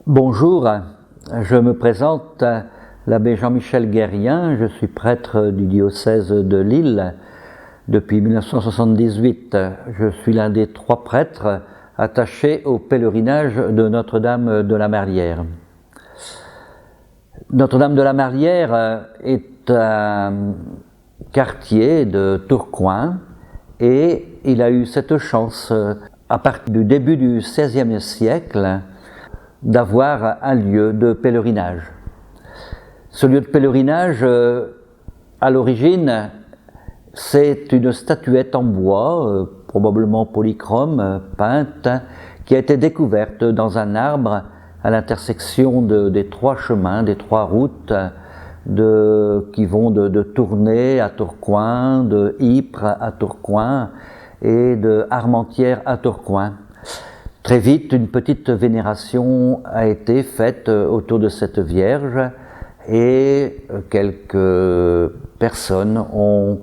Bonjour, je me présente, l'abbé Jean-Michel Guérien, je suis prêtre du diocèse de Lille depuis 1978. Je suis l'un des 3 prêtres attachés au pèlerinage de Notre-Dame de la Marlière. Notre-Dame de la Marlière est un quartier de Tourcoing et il a eu cette chance, à partir du début du XVIe siècle, d'avoir un lieu de pèlerinage. Ce lieu de pèlerinage, à l'origine, c'est une statuette en bois, probablement polychrome, peinte, qui a été découverte dans un arbre à l'intersection des 3 chemins, des 3 routes qui vont de Tournai à Tourcoing, de Ypres à Tourcoing et de Armentières à Tourcoing. Très vite, une petite vénération a été faite autour de cette Vierge et quelques personnes ont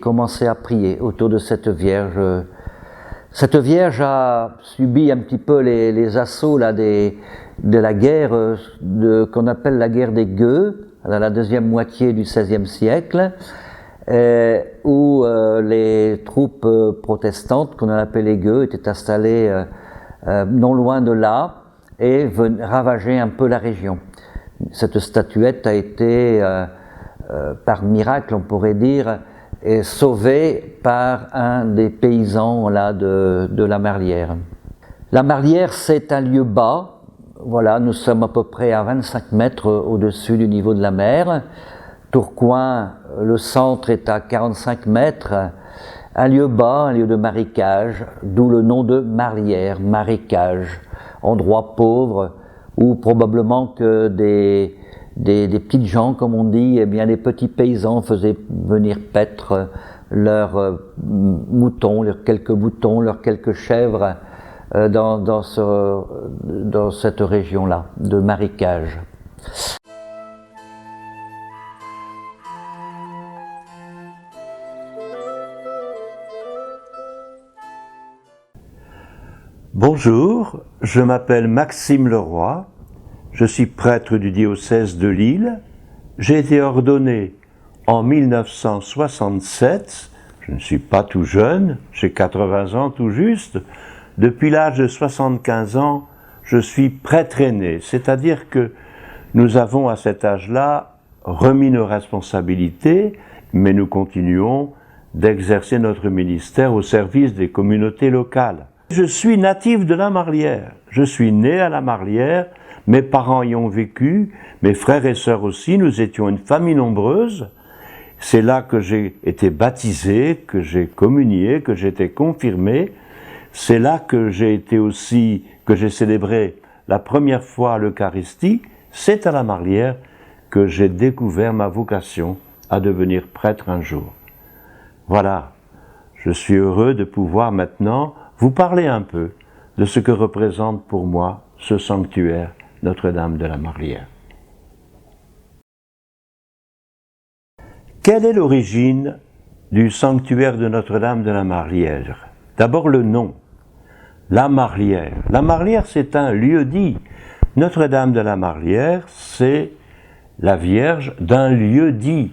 commencé à prier autour de cette Vierge. Cette Vierge a subi un petit peu les assauts là, de la guerre qu'on appelle la guerre des Gueux, dans la deuxième moitié du XVIe siècle, où les troupes protestantes, qu'on appelait les Gueux, étaient installées non loin de là et ravageaient un peu la région. Cette statuette a été, par miracle on pourrait dire, sauvée par un des paysans là, de la Marlière. La Marlière, c'est un lieu bas. Voilà, nous sommes à peu près à 25 mètres au-dessus du niveau de la mer. Tourcoing, le centre est à 45 mètres, un lieu bas, un lieu de marécage, d'où le nom de Marlière, marécage, endroit pauvre, où probablement que des petites gens, comme on dit, eh bien les petits paysans faisaient venir paître leurs moutons, leurs quelques moutons, leurs quelques chèvres dans cette région-là, de marécage. Bonjour, je m'appelle Maxime Leroy, je suis prêtre du diocèse de Lille. J'ai été ordonné en 1967, je ne suis pas tout jeune, j'ai 80 ans tout juste. Depuis l'âge de 75 ans, je suis prêtre aîné, c'est-à-dire que nous avons à cet âge-là remis nos responsabilités, mais nous continuons d'exercer notre ministère au service des communautés locales. Je suis natif de la Marlière, je suis né à la Marlière, mes parents y ont vécu, mes frères et sœurs aussi, nous étions une famille nombreuse. C'est là que j'ai été baptisé, que j'ai communié, que j'ai été confirmé. C'est là que j'ai célébré la première fois l'Eucharistie. C'est à la Marlière que j'ai découvert ma vocation à devenir prêtre un jour. Voilà, je suis heureux de pouvoir maintenant vous parler un peu de ce que représente pour moi ce sanctuaire Notre-Dame de la Marlière. Quelle est l'origine du sanctuaire de Notre-Dame de la Marlière? D'abord le nom, la Marlière. La Marlière, c'est un lieu-dit. Notre-Dame de la Marlière, c'est la Vierge d'un lieu-dit.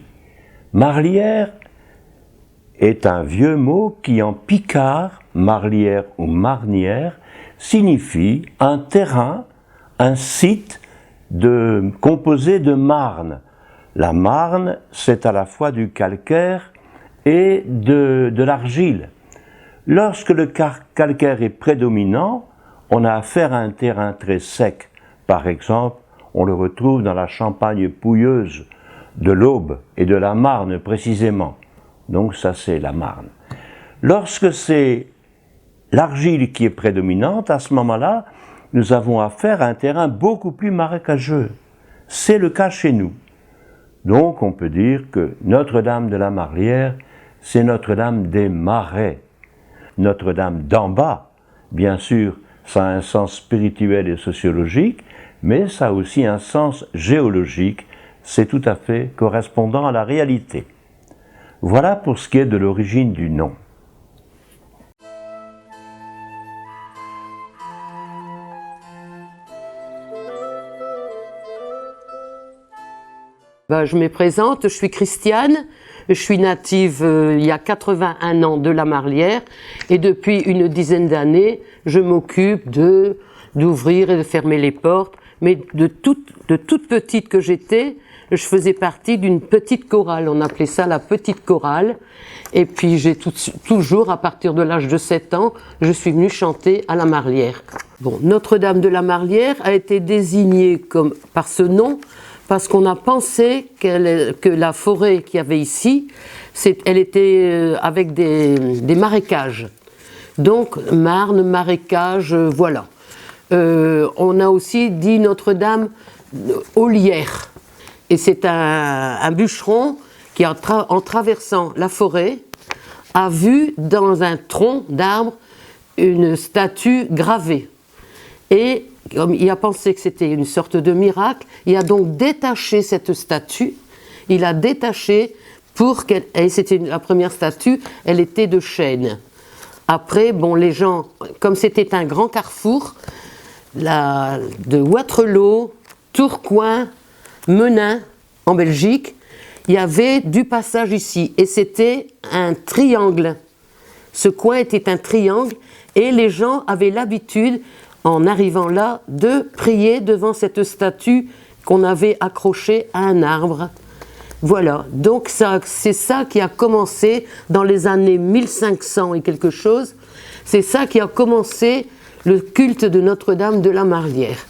Marlière est un vieux mot qui en picard, marlière ou marnière, signifie un terrain, un site composé de marne. La marne, c'est à la fois du calcaire et de l'argile. Lorsque le calcaire est prédominant, on a affaire à un terrain très sec. Par exemple, on le retrouve dans la Champagne pouilleuse de l'Aube et de la Marne précisément. Donc ça, c'est la Marne. Lorsque c'est l'argile qui est prédominante, à ce moment-là, nous avons affaire à un terrain beaucoup plus marécageux. C'est le cas chez nous. Donc on peut dire que Notre-Dame de la Marlière, c'est Notre-Dame des Marais. Notre-Dame d'en bas, bien sûr, ça a un sens spirituel et sociologique, mais ça a aussi un sens géologique. C'est tout à fait correspondant à la réalité. Voilà pour ce qui est de l'origine du nom. Je me présente, je suis Christiane, je suis native il y a 81 ans de la Marlière et depuis une dizaine d'années, je m'occupe d'ouvrir et de fermer les portes. Mais de toute petite que j'étais, je faisais partie d'une petite chorale, on appelait ça la petite chorale. Et puis j'ai toujours, à partir de l'âge de 7 ans, je suis venue chanter à la Marlière. Bon, Notre-Dame de la Marlière a été désignée par ce nom parce qu'on a pensé que la forêt qu'il y avait ici, elle était avec des marécages. Donc marne, marécage, voilà. On a aussi dit Notre-Dame Ollière. Et c'est un bûcheron qui, en traversant la forêt, a vu dans un tronc d'arbre une statue gravée. Et comme il a pensé que c'était une sorte de miracle, il a donc détaché cette statue. Il a détaché pour qu'elle... Et c'était la première statue, elle était de chêne. Après, bon, les gens, comme c'était un grand carrefour, de Waterloo, Tourcoing, Menin, en Belgique, il y avait du passage ici. Et c'était un triangle. Ce coin était un triangle et les gens avaient l'habitude, en arrivant là, de prier devant cette statue qu'on avait accrochée à un arbre. Voilà, donc c'est ça qui a commencé dans les années 1500 et quelque chose. C'est ça qui a commencé le culte de Notre-Dame de la Marlière.